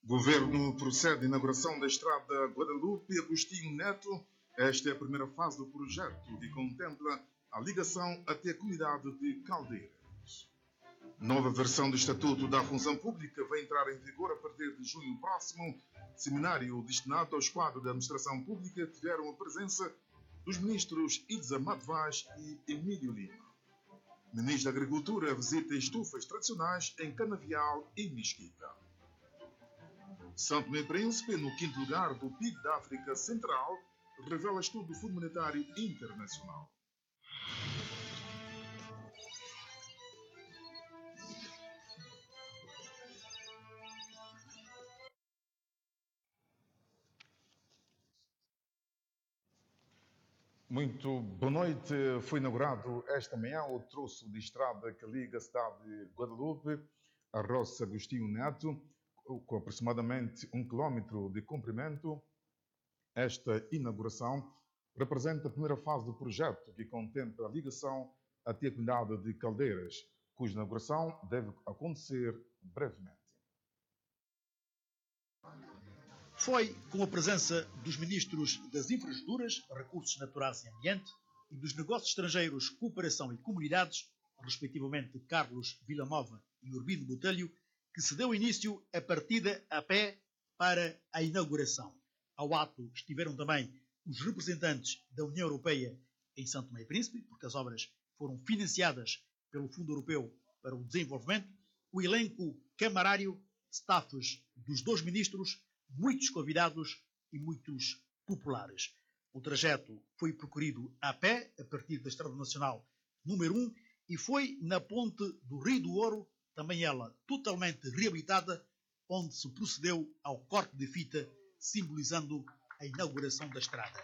Governo procede à inauguração da estrada Guadalupe Agostinho Neto. Esta é a primeira fase do projeto que contempla a ligação até a comunidade de Caldeiras. Nova versão do Estatuto da Função Pública vai entrar em vigor a partir de junho próximo. Seminário destinado aos quadros da Administração Pública tiveram a presença dos ministros Ilza Madvaz e Emílio Lima. Ministro da Agricultura visita estufas tradicionais em Canavial e Mesquita. São Tomé e Príncipe, no quinto lugar do PIB da África Central, revela estudo do Fundo Monetário Internacional. Muito boa noite. Foi inaugurado esta manhã o troço de estrada que liga a cidade de Guadalupe a Roça Agostinho Neto, com aproximadamente 1 km de comprimento. Esta inauguração representa a primeira fase do projeto, que contempla a ligação até a comunidade de Caldeiras, cuja inauguração deve acontecer brevemente. Foi com a presença dos ministros das Infraestruturas, Recursos Naturais e Ambiente e dos Negócios Estrangeiros, Cooperação e Comunidades, respectivamente Carlos Vilamova e Urbino Botelho, que se deu início a partida a pé para a inauguração. Ao ato estiveram também os representantes da União Europeia em São Tomé e Príncipe, porque as obras foram financiadas pelo Fundo Europeu para o Desenvolvimento, o elenco camarário, staffs dos dois ministros, muitos convidados e muitos populares. O trajeto foi percorrido a pé, a partir da Estrada Nacional número 1, e foi na ponte do Rio do Ouro, também ela totalmente reabilitada, onde se procedeu ao corte de fita, simbolizando a inauguração da estrada.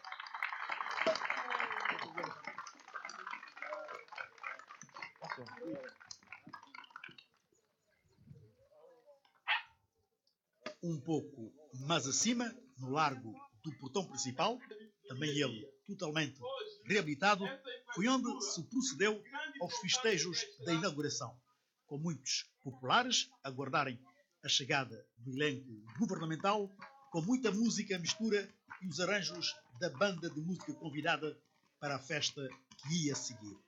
Um pouco mais acima, no largo do portão principal, também ele totalmente reabilitado, foi onde se procedeu aos festejos da inauguração, com muitos populares a aguardarem a chegada do elenco governamental, com muita música, mistura e os arranjos da banda de música convidada para a festa que ia seguir.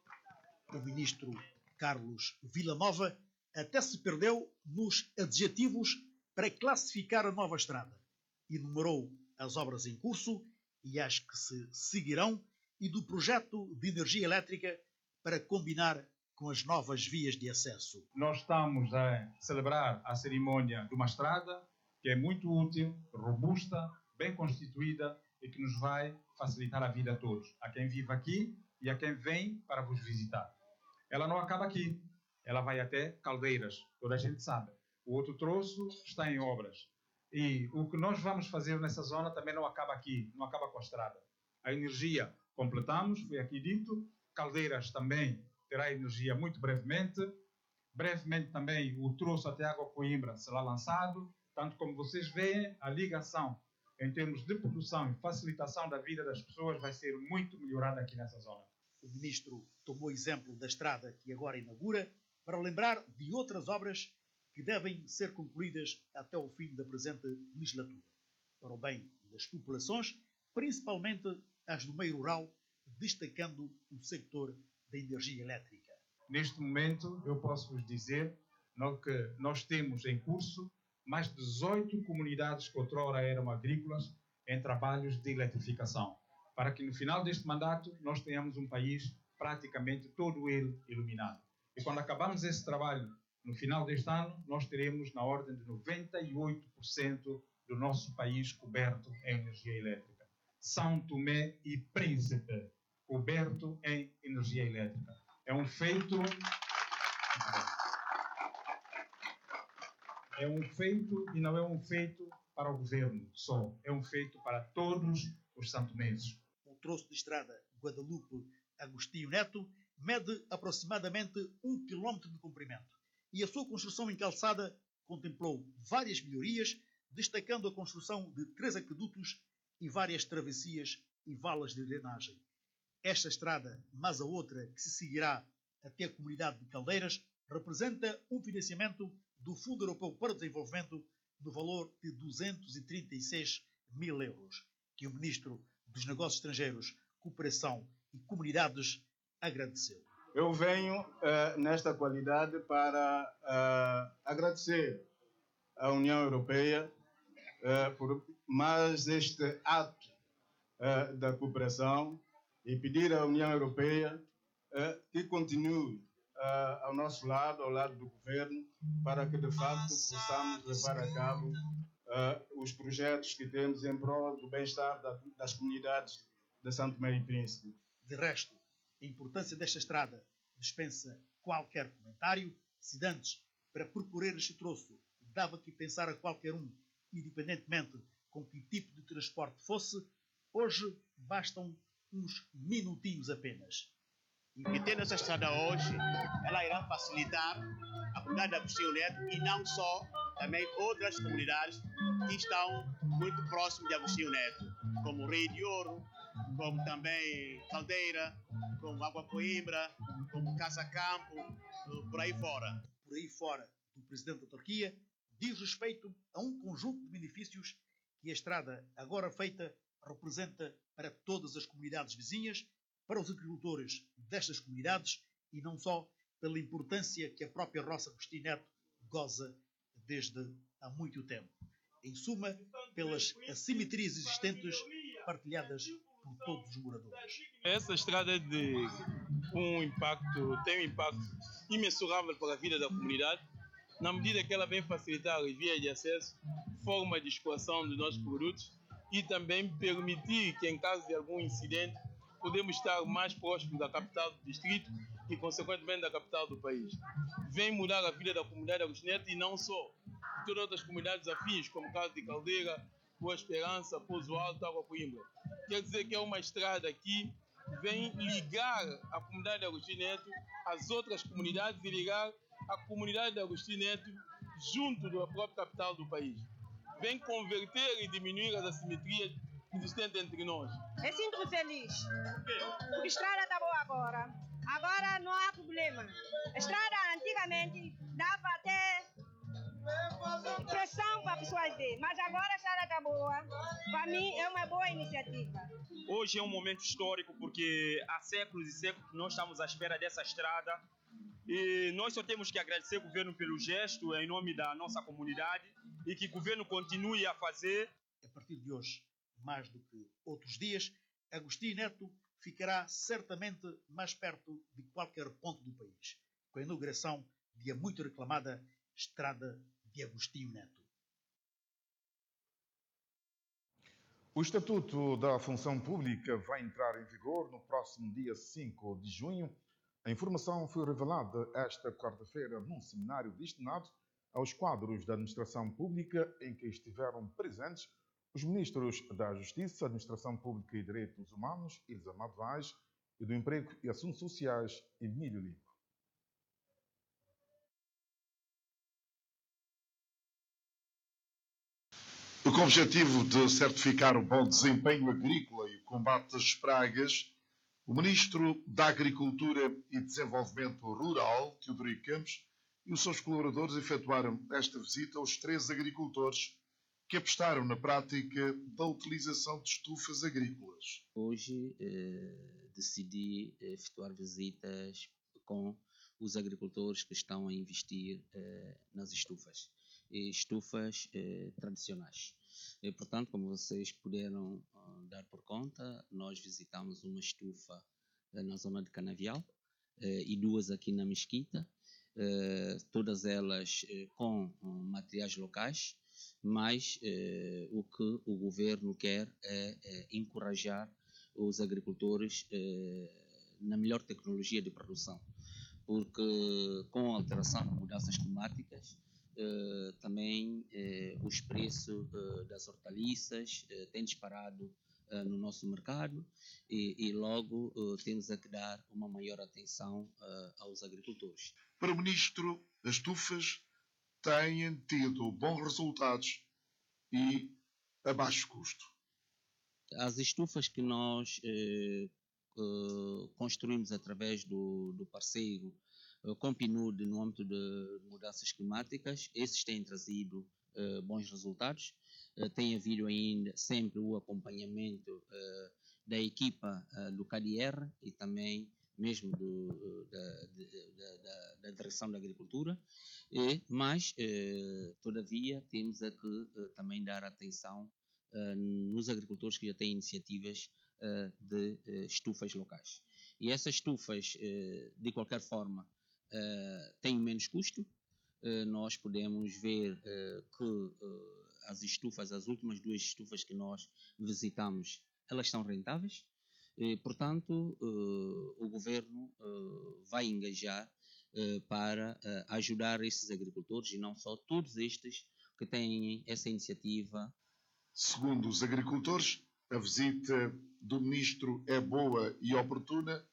O ministro Carlos Vilamova até se perdeu nos adjetivos para classificar a nova estrada. Enumerou as obras em curso e as que se seguirão e do projeto de energia elétrica para combinar com as novas vias de acesso. Nós estamos a celebrar a cerimónia de uma estrada que é muito útil, robusta, bem constituída e que nos vai facilitar a vida a todos, a quem vive aqui e a quem vem para vos visitar. Ela não acaba aqui, ela vai até Caldeiras, toda a gente sabe. O outro troço está em obras. E o que nós vamos fazer nessa zona também não acaba aqui, não acaba com a estrada. A energia completamos, foi aqui dito. Caldeiras também terá energia muito brevemente. Brevemente também o troço até Água Coimbra será lançado. Tanto como vocês veem, a ligação em termos de produção e facilitação da vida das pessoas vai ser muito melhorada aqui nessa zona. O ministro tomou exemplo da estrada que agora inaugura para lembrar de outras obras que devem ser concluídas até o fim da presente legislatura, para o bem das populações, principalmente as do meio rural, destacando o sector da energia elétrica. Neste momento, eu posso vos dizer que nós temos em curso mais de 18 comunidades que outrora eram agrícolas em trabalhos de eletrificação, para que no final deste mandato nós tenhamos um país praticamente todo ele iluminado. E quando acabarmos esse trabalho, no final deste ano, nós teremos na ordem de 98% do nosso país coberto em energia elétrica. São Tomé e Príncipe, coberto em energia elétrica. É um feito... É um feito e não é um feito para o governo só. É um feito para todos os santomenses. O troço de estrada Guadalupe Agostinho Neto mede aproximadamente 1 km de comprimento e a sua construção em calçada contemplou várias melhorias, destacando a construção de 3 aquedutos e várias travessias e valas de drenagem. Esta estrada, mais a outra que se seguirá até a comunidade de Caldeiras, representa um financiamento do Fundo Europeu para o Desenvolvimento no valor de 236 mil euros, que o Ministro dos Negócios Estrangeiros, Cooperação e Comunidades agradeceu. Eu venho nesta qualidade para agradecer à União Europeia por mais este ato da cooperação e pedir à União Europeia que continue ao nosso lado, ao lado do governo, para que de facto possamos levar a cabo os projetos que temos em prol do bem-estar das comunidades de São Tomé e Príncipe. De resto, a importância desta estrada dispensa qualquer comentário. Se antes, para percorrer este troço, dava que pensar a qualquer um, independentemente com que tipo de transporte fosse, hoje bastam uns minutinhos apenas. E tendo essa estrada hoje, ela irá facilitar a comunidade de Agostinho Neto e não só, também outras comunidades que estão muito próximas de Agostinho Neto, como Rio de Ouro, como também Caldeira, como Água Coimbra, como Casa Campo, por aí fora. Por aí fora, do presidente da Turquia diz respeito a um conjunto de benefícios que a estrada agora feita representa para todas as comunidades vizinhas, para os agricultores destas comunidades e não só pela importância que a própria Roça Agostinho Neto goza desde há muito tempo. Em suma, pelas assimetrias existentes partilhadas por todos os moradores. Essa estrada tem um impacto imensurável para a vida da comunidade, na medida que ela vem facilitar as vias de acesso, forma de escoação dos nossos produtos e também permitir que, em caso de algum incidente, podemos estar mais próximos da capital do distrito e, consequentemente, da capital do país. Vem mudar a vida da comunidade agostineta e não só de todas outras comunidades afins, como o caso de Caldeira, Boa Esperança, Pouso Alto, Água Coimbra. Quer dizer que é uma estrada que vem ligar a comunidade de Agostinho Neto às outras comunidades e ligar a comunidade de Agostinho Neto junto da própria capital do país. Vem converter e diminuir as assimetrias existentes entre nós. Eu sinto-me feliz, porque a estrada está boa agora. Agora não há problema. A estrada antigamente dava até pressão para as pessoas ver, mas agora a estrada está boa. Para mim é uma boa iniciativa. Hoje é um momento histórico porque há séculos e séculos que nós estamos à espera dessa estrada e nós só temos que agradecer ao governo pelo gesto em nome da nossa comunidade e que o governo continue a fazer. A partir de hoje, mais do que outros dias, Agostinho Neto ficará certamente mais perto de qualquer ponto do país, com a inauguração de a muito reclamada Estrada de Agostinho Neto. O Estatuto da Função Pública vai entrar em vigor no próximo dia 5 de junho. A informação foi revelada esta quarta-feira num seminário destinado aos quadros da administração pública em que estiveram presentes os ministros da Justiça, Administração Pública e Direitos Humanos, Ilza Vaz, e do Emprego e Assuntos Sociais, Emílio Lima. Com o objetivo de certificar o bom desempenho agrícola e o combate às pragas, o Ministro da Agricultura e Desenvolvimento Rural, Teodorico Campos, e os seus colaboradores efetuaram esta visita aos 3 agricultores que apostaram na prática da utilização de estufas agrícolas. Hoje decidi efetuar visitas com os agricultores que estão a investir nas estufas tradicionais. E, portanto, como vocês puderam dar por conta, nós visitamos uma estufa na zona de Canavial e 2 aqui na Mesquita, todas elas com materiais locais, mas o que o governo quer é encorajar os agricultores na melhor tecnologia de produção, porque com a alteração de mudanças climáticas, também os preços das hortaliças têm disparado no nosso mercado e logo temos que dar uma maior atenção aos agricultores. Para o Ministro, as estufas têm tido bons resultados e a baixo custo. As estufas que nós construímos através do parceiro com PNUD no âmbito de mudanças climáticas. Esses têm trazido bons resultados. Tem havido ainda sempre o acompanhamento da equipa do KDR e também mesmo da Direção da Agricultura, mas, todavia, temos a que também dar atenção nos agricultores que já têm iniciativas de estufas locais. E essas estufas, de qualquer forma, têm menos custo. Nós podemos ver que as estufas, as últimas 2 estufas que nós visitamos, elas são rentáveis. Portanto, o governo vai engajar para ajudar esses agricultores e não só todos estes que têm essa iniciativa. Segundo os agricultores, a visita do ministro é boa e oportuna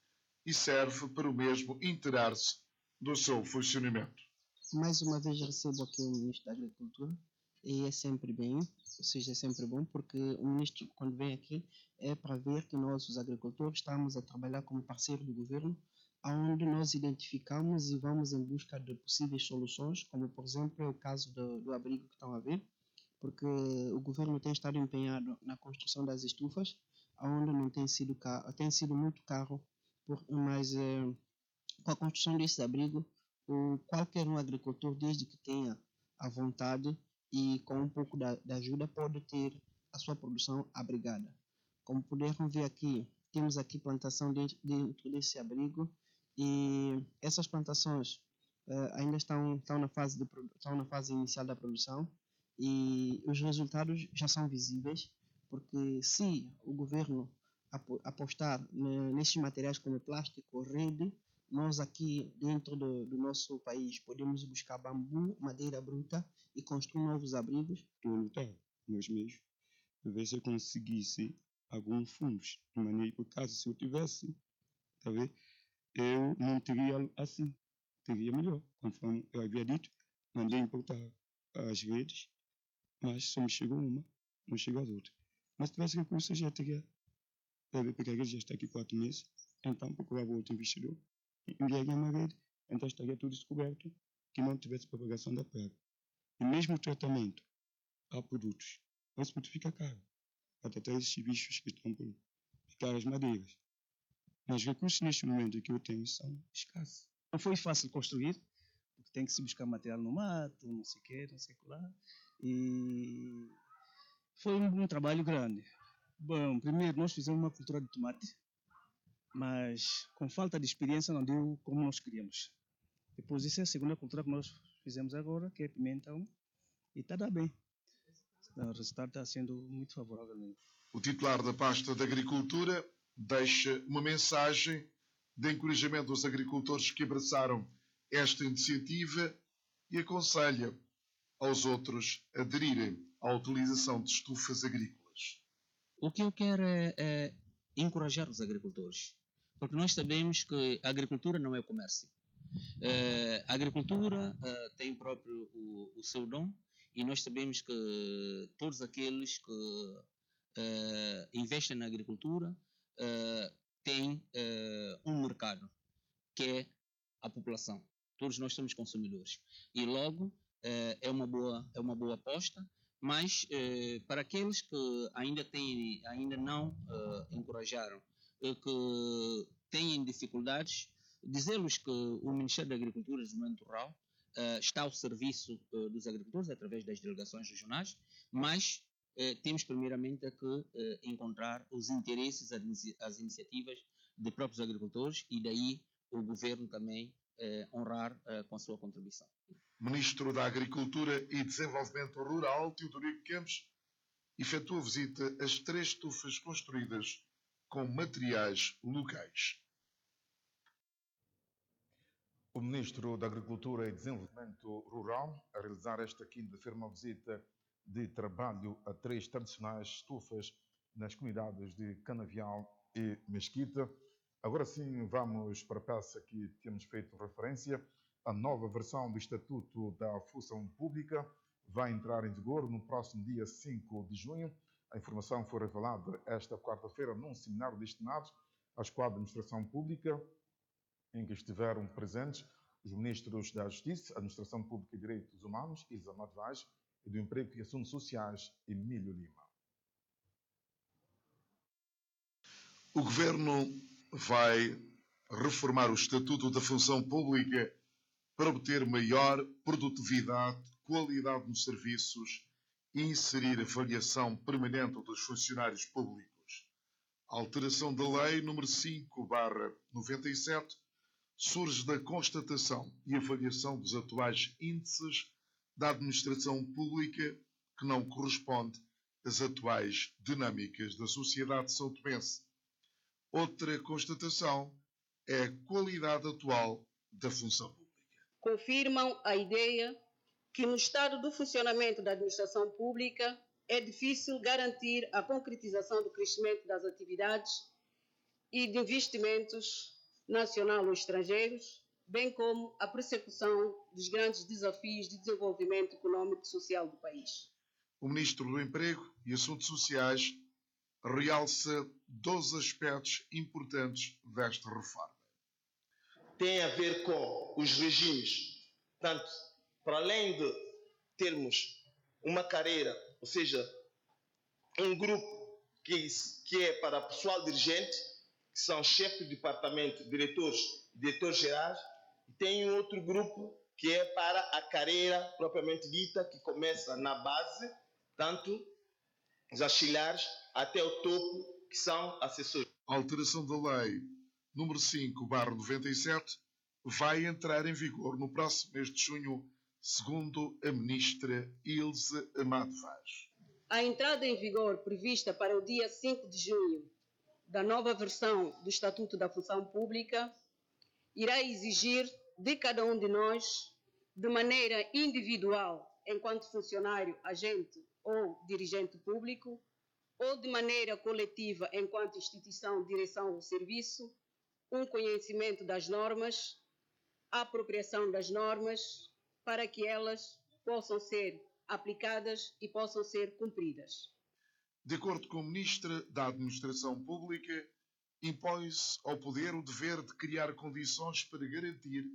e serve para o mesmo inteirar-se do seu funcionamento. Mais uma vez recebo aqui o ministro da Agricultura e é sempre bem, ou seja, é sempre bom, porque o ministro, quando vem aqui, é para ver que nós, os agricultores, estamos a trabalhar como parceiro do governo, onde nós identificamos e vamos em busca de possíveis soluções, como, por exemplo, é o caso do abrigo que estão a ver, porque o governo tem estado empenhado na construção das estufas, onde não tem sido caro, tem sido muito caro, mas com a construção desse abrigo, qualquer um agricultor, desde que tenha a vontade e com um pouco da ajuda, pode ter a sua produção abrigada. Como puderam ver aqui, temos aqui plantação dentro desse abrigo e essas plantações ainda estão na fase inicial da produção e os resultados já são visíveis, porque se o governo apostar nesses materiais como plástico, rede, nós aqui dentro do nosso país podemos buscar bambu, madeira bruta e construir novos abrigos. Estou a lutar meus meios para ver se eu conseguisse alguns fundos, de maneira que, caso se eu tivesse, tá vendo? Eu não teria assim, teria melhor, conforme eu havia dito, mandei importar as redes, mas só me chegou uma, não chegou as outras. Mas se tivesse recurso, eu já teria, porque a rede já está aqui 4 meses, então procurava outro investidor, enviaria uma rede, então estaria tudo descoberto, que não tivesse propagação da praga. E mesmo o tratamento a produtos, esse produto fica caro, até esses bichos que estão por ficar as madeiras. Mas os recursos neste momento que eu tenho são escassos. Não foi fácil construir, porque tem que se buscar material no mato, não sei o que, não sei o que lá. E foi um trabalho grande. Bom, primeiro nós fizemos uma cultura de tomate, mas com falta de experiência não deu como nós queríamos. Depois isso é a segunda cultura que nós fizemos agora, que é pimentão, e está bem. O resultado está sendo muito favorável mesmo. O titular da pasta da Agricultura deixa uma mensagem de encorajamento aos agricultores que abraçaram esta iniciativa e aconselha aos outros a aderirem à utilização de estufas agrícolas. O que eu quero é encorajar os agricultores, porque nós sabemos que a agricultura não é comércio. A agricultura tem próprio o seu dom e nós sabemos que todos aqueles que investem na agricultura têm um mercado, que é a população. Todos nós somos consumidores e logo é uma boa aposta, mas para aqueles que ainda não encorajaram, que têm dificuldades, dizê-los que o Ministério da Agricultura e Desenvolvimento Rural está ao serviço dos agricultores através das delegações regionais, mas temos primeiramente que encontrar os interesses, as iniciativas de próprios agricultores e daí o governo também honrar com a sua contribuição. Ministro da Agricultura e Desenvolvimento Rural, Teodorico Campos, efetua visita às 3 estufas construídas com materiais locais. O Ministro da Agricultura e Desenvolvimento Rural, a realizar esta quinta-feira uma visita de trabalho a 3 tradicionais estufas nas comunidades de Canavial e Mesquita. Agora sim, vamos para a peça que temos feito referência. A nova versão do Estatuto da Função Pública vai entrar em vigor no próximo dia 5 de junho. A informação foi revelada esta quarta-feira num seminário destinado a Escola de Administração Pública, em que estiveram presentes os ministros da Justiça, Administração Pública e Direitos Humanos, Isa Novaes, e do Emprego e Assuntos Sociais, Emílio Lima. O Governo vai reformar o Estatuto da Função Pública para obter maior produtividade, qualidade nos serviços e inserir avaliação permanente dos funcionários públicos. A alteração da Lei nº 5/97 surge da constatação e avaliação dos atuais índices da administração pública que não corresponde às atuais dinâmicas da sociedade são-tomense. Outra constatação é a qualidade atual da função pública. Confirmam a ideia que no estado do funcionamento da administração pública é difícil garantir a concretização do crescimento das atividades e de investimentos nacionais ou estrangeiros, bem como a persecução dos grandes desafios de desenvolvimento econômico e social do país. O Ministro do Emprego e Assuntos Sociais realça 12 aspectos importantes desta reforma. Tem a ver com os regimes. Portanto, para além de termos uma carreira, ou seja, um grupo que é para pessoal dirigente, que são chefes de departamento, diretores gerais, e tem um outro grupo que é para a carreira propriamente dita, que começa na base, tanto os auxiliares até o topo, que são assessores. A alteração da Lei nº 5/97 vai entrar em vigor no próximo mês de junho, segundo a ministra Ilse Amado Vaz. A entrada em vigor prevista para o dia 5 de junho da nova versão do Estatuto da Função Pública irá exigir de cada um de nós, de maneira individual, enquanto funcionário, agente ou dirigente público, ou de maneira coletiva, enquanto instituição de direção do serviço, um conhecimento das normas, a apropriação das normas, para que elas possam ser aplicadas e possam ser cumpridas. De acordo com a Ministra da Administração Pública, impõe-se ao Poder o dever de criar condições para garantir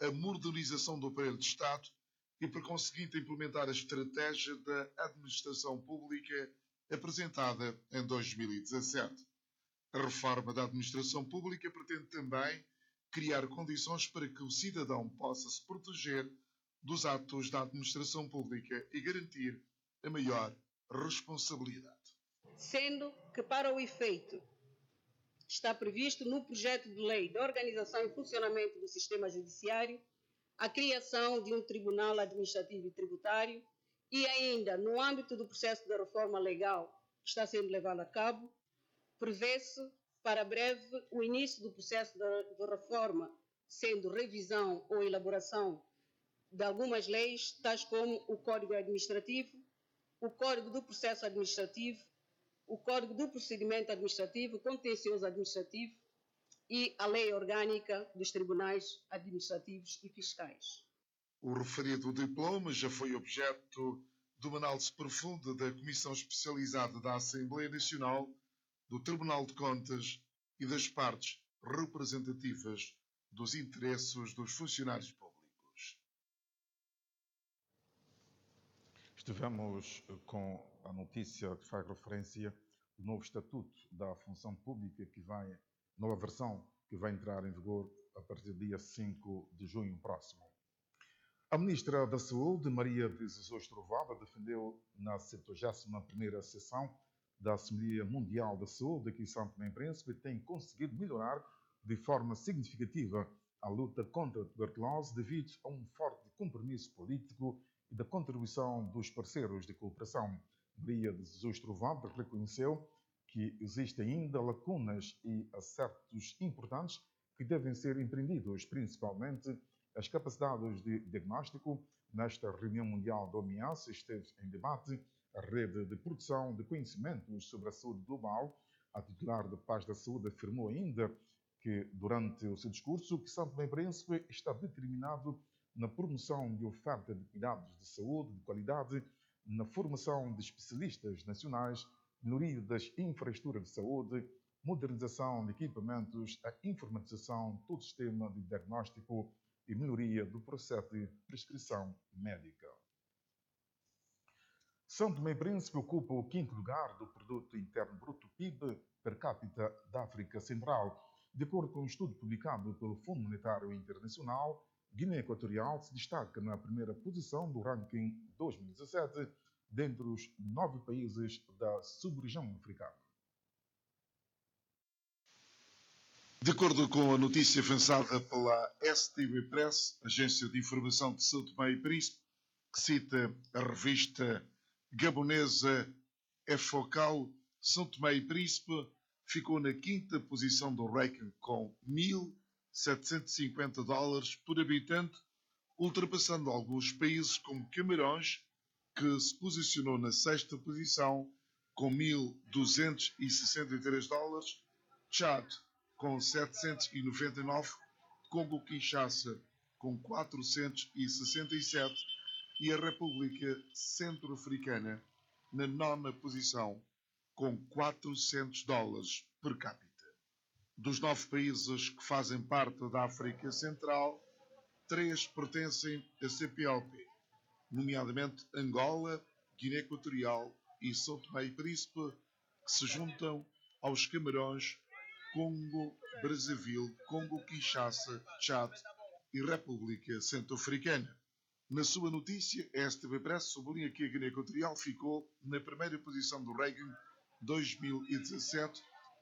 a modernização do aparelho de Estado e, por conseguinte, implementar a estratégia da administração pública apresentada em 2017. A reforma da administração pública pretende também criar condições para que o cidadão possa se proteger dos atos da administração pública e garantir a maior responsabilidade. Sendo que, para o efeito, está previsto no projeto de lei de organização e funcionamento do sistema judiciário a criação de um tribunal administrativo e tributário e ainda, no âmbito do processo da reforma legal que está sendo levado a cabo, prevê-se para breve o início do processo de reforma, sendo revisão ou elaboração de algumas leis, tais como o Código Administrativo, o Código do Processo Administrativo, o Código do Procedimento Administrativo, Contencioso Administrativo e a Lei Orgânica dos Tribunais Administrativos e Fiscais. O referido diploma já foi objeto de uma análise profunda da Comissão Especializada da Assembleia Nacional, do Tribunal de Contas e das partes representativas dos interesses dos funcionários públicos. Estivemos com a notícia que faz referência ao novo Estatuto da Função Pública, nova versão, que vai entrar em vigor a partir do dia 5 de junho próximo. A Ministra da Saúde, Maria de Jesus Trovoada, defendeu na 71ª sessão da Assembleia Mundial da Saúde aqui em São Tomé e Príncipe que tem conseguido melhorar de forma significativa a luta contra a tuberculose devido a um forte compromisso político e da contribuição dos parceiros de cooperação. Maria de Jesus Trovoada reconheceu que existem ainda lacunas e acertos importantes que devem ser empreendidos, principalmente as capacidades de diagnóstico. Nesta reunião mundial da OMS esteve em debate a rede de produção de conhecimentos sobre a saúde global. A titular da Paz da Saúde afirmou ainda que, durante o seu discurso, que São Tomé e Príncipe está determinado na promoção de oferta de cuidados de saúde de qualidade, na formação de especialistas nacionais, melhoria das infraestruturas de saúde, modernização de equipamentos, a informatização do sistema de diagnóstico e melhoria do processo de prescrição médica. São Tomé e Príncipe ocupa o 5º lugar do Produto Interno Bruto PIB per capita da África Central. De acordo com um estudo publicado pelo Fundo Monetário Internacional, Guiné Equatorial se destaca na primeira posição do ranking 2017 dentre os 9 países da sub-região africana. De acordo com a notícia avançada pela STV Press, Agência de Informação de São Tomé e Príncipe, que cita a revista gabonesa EFOCAL, São Tomé e Príncipe ficou na 5ª posição do ranking com $1.750 por habitante, ultrapassando alguns países como Camarões, que se posicionou na 6ª posição com $1.263, Chad com 799, Congo-Kinshasa com 467 e a República Centro-Africana na 9ª posição com $400 per capita. Dos 9 países que fazem parte da África Central, 3 pertencem à CPLP, nomeadamente Angola, Guiné Equatorial e São Tomé e Príncipe, que se juntam aos Camarões, Congo, Brazzaville, Congo-Kinshasa, Chad e República Centro-Africana. Na sua notícia, a STV Press sublinha que a Guiné Equatorial ficou na primeira posição do ranking 2017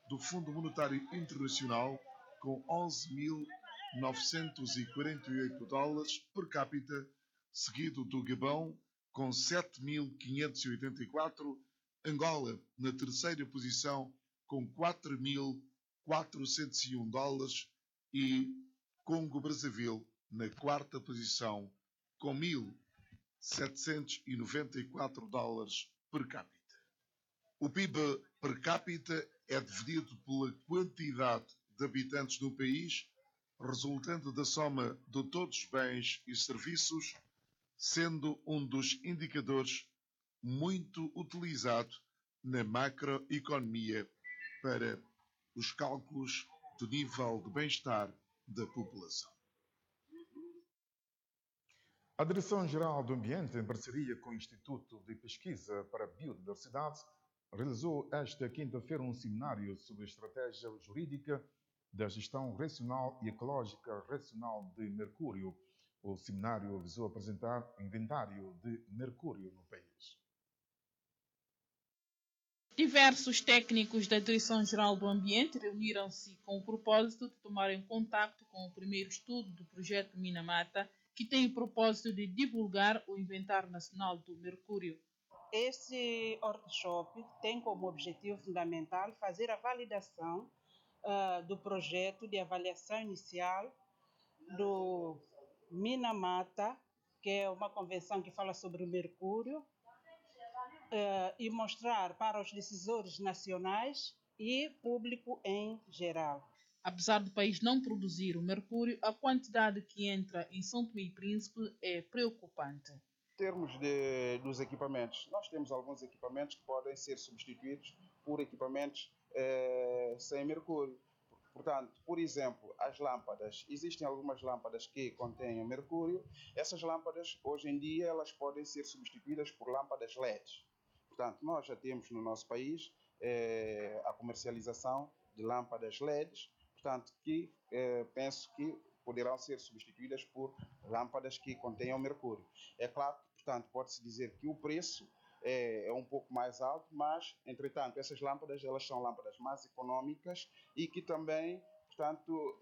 do Fundo Monetário Internacional com $11.948 per capita, seguido do Gabão com 7.584, Angola na 3ª posição com $4.401 e Congo-Brazzaville na 4ª posição com $1.794 per capita. O PIB per capita é dividido pela quantidade de habitantes no país, resultante da soma de todos os bens e serviços, sendo um dos indicadores muito utilizado na macroeconomia para os cálculos do nível de bem-estar da população. A Direção-Geral do Ambiente, em parceria com o Instituto de Pesquisa para a Biodiversidade, realizou esta quinta-feira um seminário sobre a estratégia jurídica da gestão racional e ecológica racional de mercúrio. O seminário visou apresentar o inventário de mercúrio no país. Diversos técnicos da Direção-Geral do Ambiente reuniram-se com o propósito de tomarem contato com o primeiro estudo do projeto Minamata, que tem o propósito de divulgar o Inventário Nacional do Mercúrio. Este workshop tem como objetivo fundamental fazer a validação do projeto de avaliação inicial do Minamata, que é uma convenção que fala sobre o mercúrio, e mostrar para os decisores nacionais e público em geral. Apesar do país não produzir o mercúrio, a quantidade que entra em São Tomé e Príncipe é preocupante. Em termos dos equipamentos, nós temos alguns equipamentos que podem ser substituídos por equipamentos sem mercúrio. Portanto, por exemplo, as lâmpadas. Existem algumas lâmpadas que contêm mercúrio. Essas lâmpadas, hoje em dia, elas podem ser substituídas por lâmpadas LED. Portanto, nós já temos no nosso país a comercialização de lâmpadas LEDs, portanto, que penso que poderão ser substituídas por lâmpadas que contenham mercúrio. É claro que, portanto, pode-se dizer que o preço é um pouco mais alto, mas, entretanto, essas lâmpadas elas são lâmpadas mais econômicas e que também, portanto,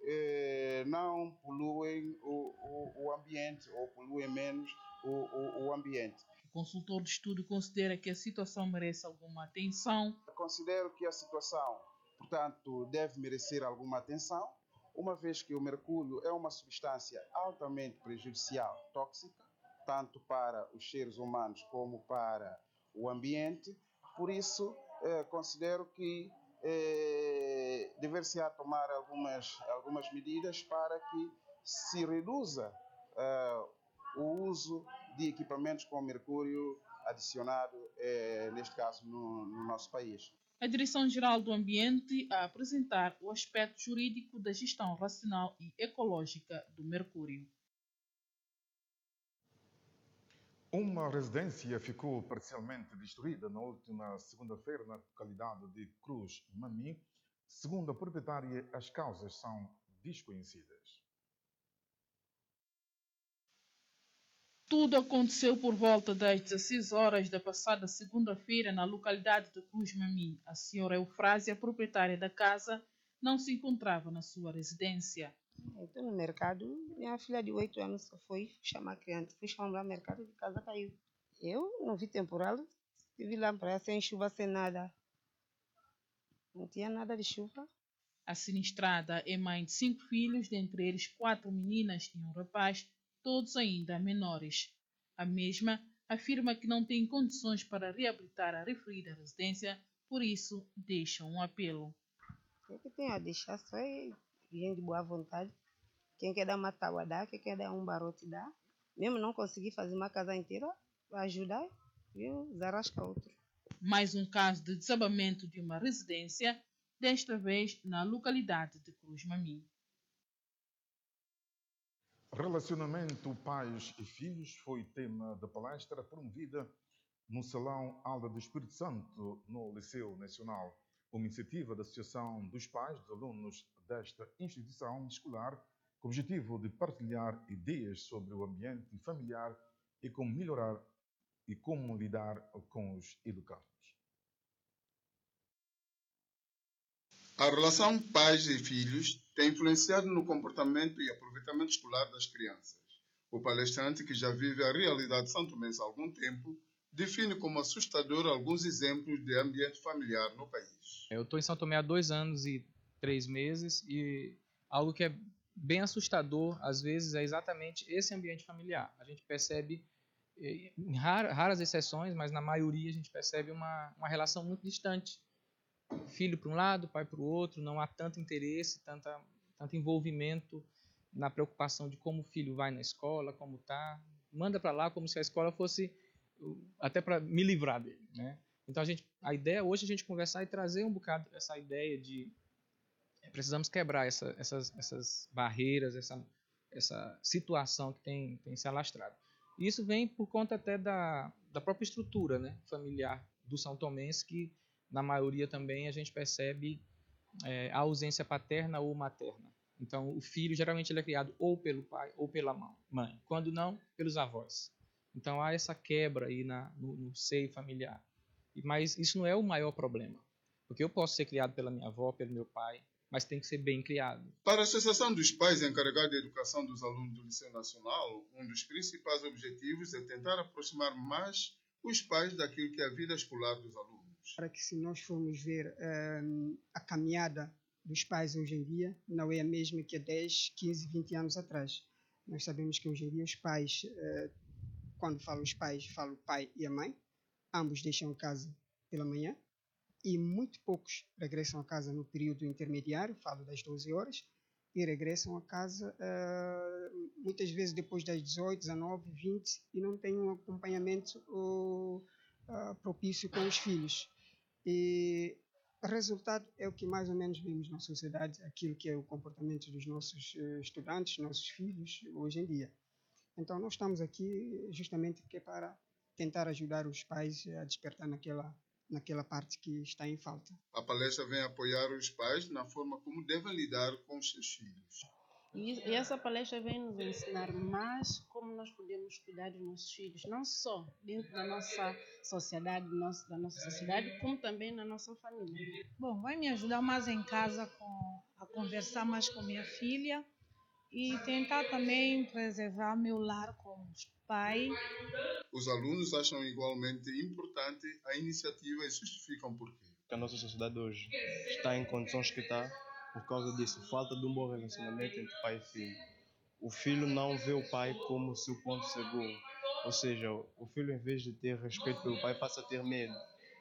não poluem o ambiente ou poluem menos o ambiente. O consultor de estudo considera que a situação merece alguma atenção. Considero que a situação, portanto, deve merecer alguma atenção, uma vez que o mercúrio é uma substância altamente prejudicial, tóxica, tanto para os seres humanos como para o ambiente. Por isso, considero que dever-se-á tomar algumas medidas para que se reduza o uso de equipamentos com mercúrio adicionado, neste caso, no nosso país. a Direção-Geral do Ambiente a apresentar o aspecto jurídico da gestão racional e ecológica do mercúrio. Uma residência ficou parcialmente destruída na última segunda-feira na localidade de Cruz Mami. Segundo a proprietária, as causas são desconhecidas. Tudo aconteceu por volta das 16 horas da passada segunda-feira na localidade de Cruz Mami. A senhora Eufrásia, proprietária da casa, não se encontrava na sua residência. Estou no mercado, minha filha de 8 anos foi chamar a criança, fui chamar o mercado de casa caiu. Eu não vi temporal, estive lá para sem chuva, sem nada. Não tinha nada de chuva. A sinistrada é mãe de 5 filhos, dentre eles 4 meninas e um rapaz, todos ainda menores. A mesma afirma que não tem condições para reabilitar a referida residência, por isso deixa um apelo. O que tem a deixar só é gente de boa vontade. Quem quer dar uma tábua dá, quem quer dar um barote dá. Mesmo não conseguir fazer uma casa inteira, vai ajudar e zarasca outro. Mais um caso de desabamento de uma residência, desta vez na localidade de Cruz Mami. Relacionamento pais e filhos foi tema da palestra promovida no Salão Alda do Espírito Santo, no Liceu Nacional. Uma iniciativa da Associação dos Pais dos Alunos desta instituição escolar, com o objetivo de partilhar ideias sobre o ambiente familiar e como melhorar e como lidar com os educandos. A relação pais e filhos tem influenciado no comportamento e aproveitamento escolar das crianças. O palestrante, que já vive a realidade santomense há algum tempo, define como assustador alguns exemplos de ambiente familiar no país. Eu estou em São Tomé há 2 anos e 3 meses e algo que é bem assustador, às vezes, é exatamente esse ambiente familiar. A gente percebe, em raras exceções, mas na maioria a gente percebe uma relação muito distante. Filho para um lado, pai para o outro, não há tanto interesse, tanto envolvimento na preocupação de como o filho vai na escola, como está. Manda para lá como se a escola fosse até para me livrar dele, né? Então a ideia hoje é a gente conversar e trazer um bocado essa ideia de precisamos quebrar essas barreiras, essa situação que tem se alastrado. E isso vem por conta até da própria estrutura, né, familiar do São Tomense, que na maioria também a gente percebe a ausência paterna ou materna. Então, o filho geralmente ele é criado ou pelo pai ou pela mãe, quando não, pelos avós. Então, há essa quebra aí no seio familiar. Mas isso não é o maior problema, porque eu posso ser criado pela minha avó, pelo meu pai, mas tem que ser bem criado. Para a Associação dos Pais encarregada da educação dos alunos do Liceu Nacional, um dos principais objetivos é tentar aproximar mais os pais daquilo que é a vida escolar dos alunos. Para que, se nós formos ver a caminhada dos pais hoje em dia, não é a mesma que há 10, 15, 20 anos atrás. Nós sabemos que hoje em dia os pais, quando falo os pais, falo o pai e a mãe, ambos deixam a casa pela manhã e muito poucos regressam a casa no período intermediário, falo das 12 horas, e regressam a casa muitas vezes depois das 18, 19, 20 e não têm um acompanhamento propício com os filhos. E o resultado é o que mais ou menos vemos na sociedade, aquilo que é o comportamento dos nossos estudantes, nossos filhos, hoje em dia. Então, nós estamos aqui justamente para tentar ajudar os pais a despertar naquela parte que está em falta. A palestra vem apoiar os pais na forma como devem lidar com os seus filhos. E essa palestra vem nos ensinar mais como nós podemos cuidar dos nossos filhos, não só dentro da nossa sociedade, como também na nossa família. Bom, vai me ajudar mais em casa a conversar mais com minha filha e tentar também preservar meu lar como pai. Os alunos acham igualmente importante a iniciativa e justificam por quê. A nossa sociedade hoje está em condições que está por causa disso, falta de um bom relacionamento entre pai e filho. O filho não vê o pai como seu ponto seguro, ou seja, o filho, em vez de ter respeito pelo pai, passa a ter medo,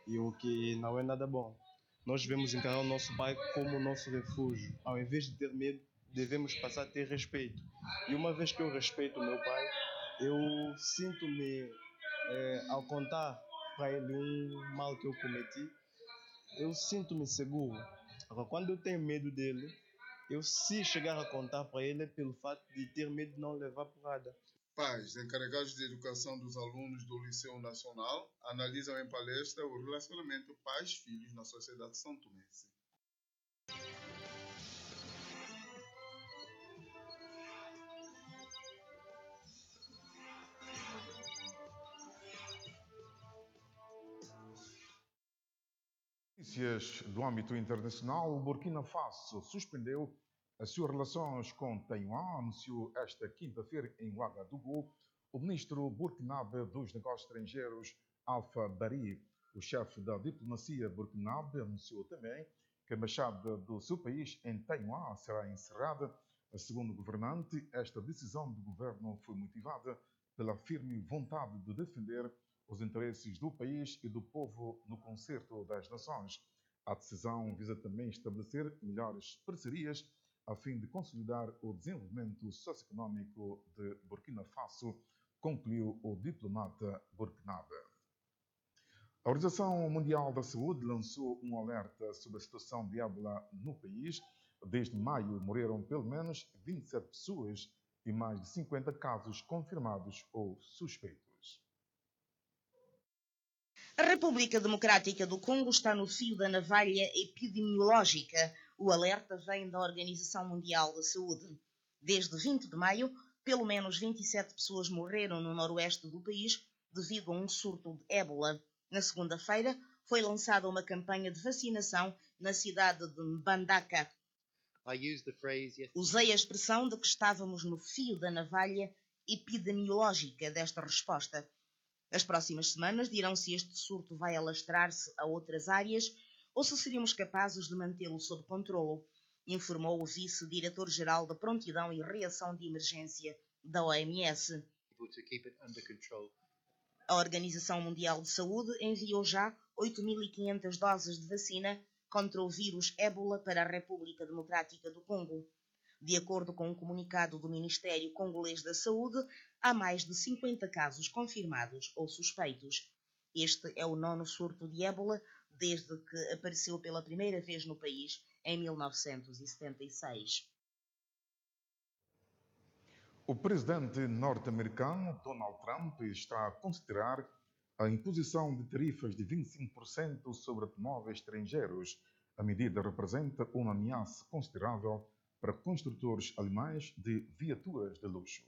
e o que não é nada bom. Nós devemos encarar o nosso pai como o nosso refúgio. Ao invés de ter medo, devemos passar a ter respeito. E uma vez que eu respeito o meu pai, eu sinto-me, ao contar para ele um mal que eu cometi, eu sinto-me seguro. Agora, quando eu tenho medo dele, eu se chegar a contar para ele é pelo fato de ter medo de não levar porrada. Pais encarregados de educação dos alunos do Liceu Nacional analisam em palestra o relacionamento pais-filhos na sociedade santomense. Notícias do âmbito internacional, o Burkina Faso suspendeu as suas relações com Taiwan, anunciou esta quinta-feira em Ouagadougou o ministro burkinabé dos negócios estrangeiros, Alpha Bari. O chefe da diplomacia burkinabé anunciou também que a embaixada do seu país em Taiwan será encerrada. Segundo o governante, esta decisão do governo foi motivada pela firme vontade de defender os interesses do país e do povo no concerto das nações. A decisão visa também estabelecer melhores parcerias a fim de consolidar o desenvolvimento socioeconômico de Burkina Faso, concluiu o diplomata burkinabé. A Organização Mundial da Saúde lançou um alerta sobre a situação de ébola no país. Desde maio morreram pelo menos 27 pessoas e mais de 50 casos confirmados ou suspeitos. A República Democrática do Congo está no fio da navalha epidemiológica. O alerta vem da Organização Mundial da Saúde. Desde 20 de maio, pelo menos 27 pessoas morreram no noroeste do país devido a um surto de ébola. Na segunda-feira, foi lançada uma campanha de vacinação na cidade de Mbandaka. Usei a expressão de que estávamos no fio da navalha epidemiológica desta resposta. As próximas semanas dirão se este surto vai alastrar-se a outras áreas ou se seremos capazes de mantê-lo sob controlo, informou o vice-diretor-geral da Prontidão e Reação de Emergência da OMS. A Organização Mundial de Saúde enviou já 8.500 doses de vacina contra o vírus ébola para a República Democrática do Congo. De acordo com um comunicado do Ministério Congolês da Saúde, há mais de 50 casos confirmados ou suspeitos. Este é o 9º surto de ébola desde que apareceu pela primeira vez no país em 1976. O presidente norte-americano Donald Trump está a considerar a imposição de tarifas de 25% sobre automóveis estrangeiros. A medida representa uma ameaça considerável para construtores alemães de viaturas de luxo.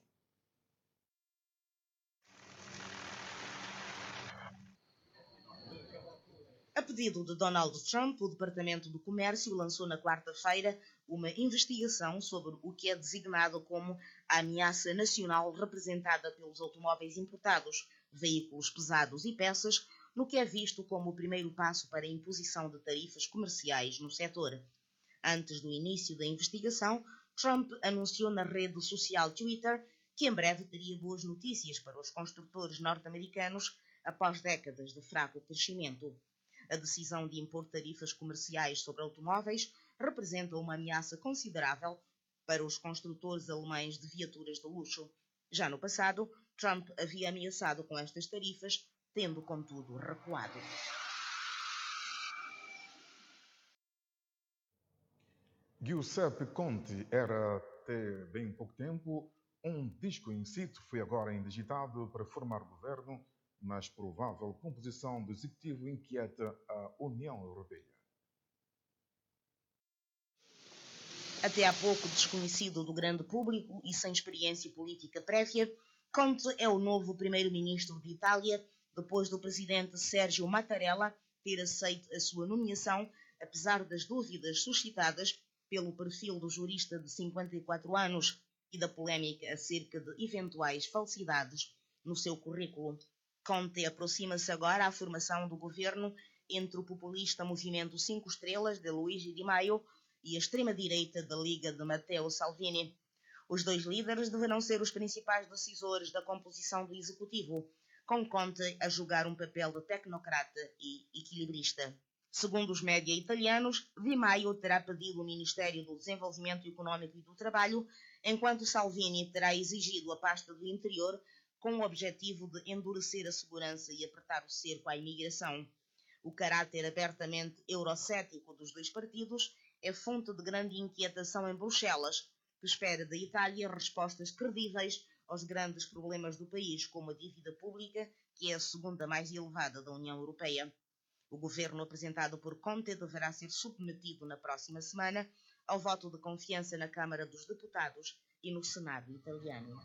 A pedido de Donald Trump, o Departamento do Comércio lançou na quarta-feira uma investigação sobre o que é designado como a ameaça nacional representada pelos automóveis importados, veículos pesados e peças, no que é visto como o primeiro passo para a imposição de tarifas comerciais no setor. Antes do início da investigação, Trump anunciou na rede social Twitter que em breve teria boas notícias para os construtores norte-americanos após décadas de fraco crescimento. A decisão de impor tarifas comerciais sobre automóveis representa uma ameaça considerável para os construtores alemães de viaturas de luxo. Já no passado, Trump havia ameaçado com estas tarifas, tendo, contudo, recuado. Giuseppe Conte era, até bem pouco tempo, um desconhecido. Foi agora indigitado para formar governo, mas provável composição do executivo inquieta a União Europeia. Até há pouco desconhecido do grande público e sem experiência política prévia, Conte é o novo primeiro-ministro de Itália, depois do presidente Sergio Mattarella ter aceito a sua nomeação, apesar das dúvidas suscitadas pelo perfil do jurista de 54 anos e da polémica acerca de eventuais falsidades no seu currículo. Conte aproxima-se agora à formação do governo entre o populista Movimento 5 Estrelas de Luigi Di Maio e a extrema-direita da Liga de Matteo Salvini. Os dois líderes deverão ser os principais decisores da composição do executivo, com Conte a jogar um papel de tecnocrata e equilibrista. Segundo os média italianos, Di Maio terá pedido o Ministério do Desenvolvimento Econômico e do Trabalho, enquanto Salvini terá exigido a pasta do Interior com o objetivo de endurecer a segurança e apertar o cerco à imigração. O caráter abertamente eurocético dos dois partidos é fonte de grande inquietação em Bruxelas, que espera da Itália respostas credíveis aos grandes problemas do país, como a dívida pública, que é a segunda mais elevada da União Europeia. O governo apresentado por Conte deverá ser submetido na próxima semana ao voto de confiança na Câmara dos Deputados e no Senado italiano.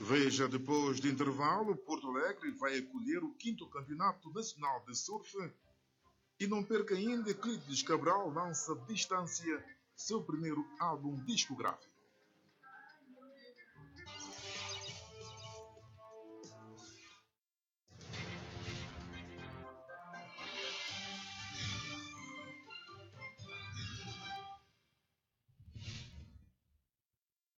Veja, depois de intervalo, Porto Alegre vai acolher o 5º Campeonato Nacional de Surf e não perca ainda, Euclides Cabral lança Distância, seu primeiro álbum discográfico.